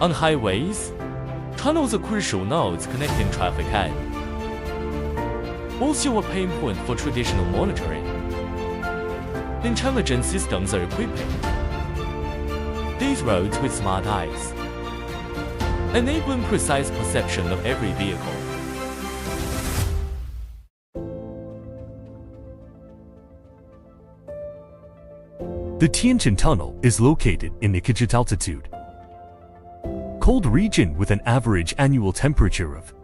On highways, tunnels are crucial nodes connecting traffic and also a pain point for traditional monitoring. Intelligent systems are equipping these roads with smart eyes, enabling precise perception of every vehicle. The Tianshan Tunnel is located in the Kajit altitude, cold region with an average annual temperature of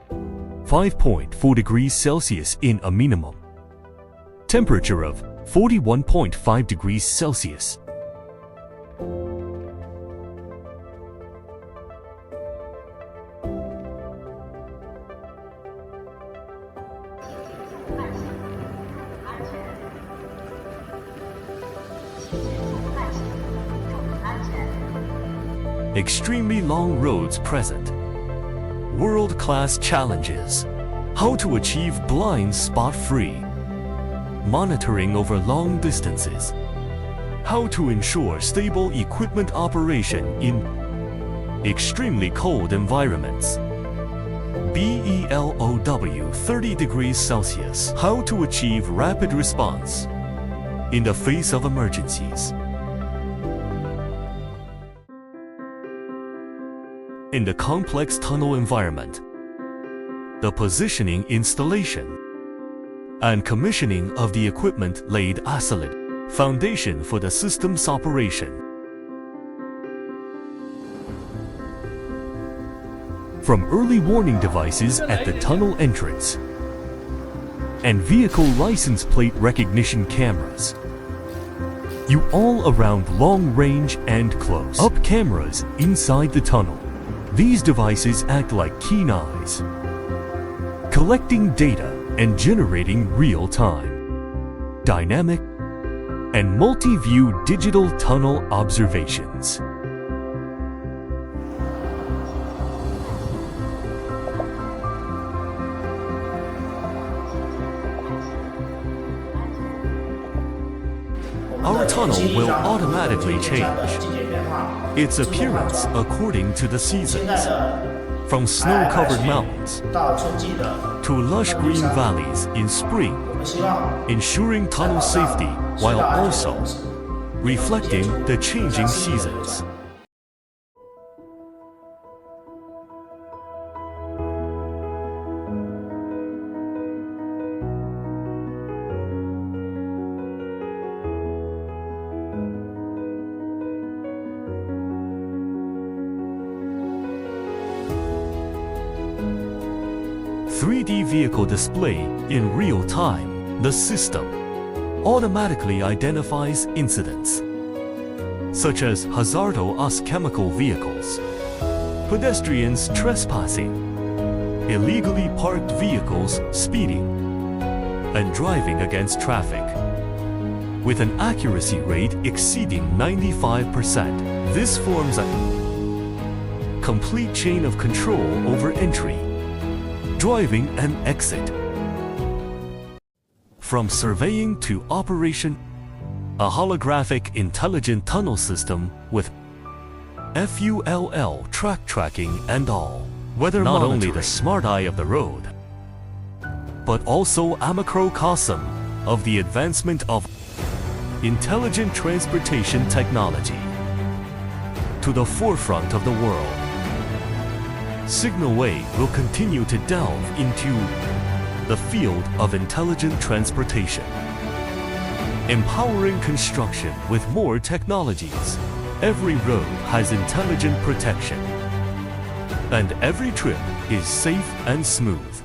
5.4 degrees Celsius in a minimum temperature of 41.5 degrees Celsius. Extremely long roads present. World-class challenges. How to achieve blind spot-free. Monitoring over long distances. How to ensure stable equipment operation in extremely cold environments. BELOW 30 degrees Celsius. How to achieve rapid response in the face of emergencies. In the complex tunnel environment, the positioning, installation, and commissioning of the equipment laid a solid foundation for the system's operation. From early warning devices at the tunnel entrance and vehicle license plate recognition cameras, you all around long-range and close-up cameras inside the tunnel. These devices act like keen eyes, collecting data and generating real-time, dynamic, and multi-view digital tunnel observations. Our tunnel will automatically change its appearance according to the seasons, from snow-covered mountains to lush green valleys in spring, ensuring tunnel safety while also reflecting the changing seasons. "3D vehicle display in real time." The system automatically identifies incidents such as hazardous chemical vehicles, pedestrians trespassing, illegally parked vehicles speeding, and driving against traffic. With an accuracy rate exceeding 95%, this forms a complete chain of control over entry, driving and exit. From surveying to operation, a holographic intelligent tunnel system with FULL track tracking and all. Weather not only the smart eye of the road, but also a macrocosm of the advancement of intelligent transportation technology to the forefront of the world. Signalway will continue to delve into the field of intelligent transportation, empowering construction with more technologies. Every road has intelligent protection, and every trip is safe and smooth.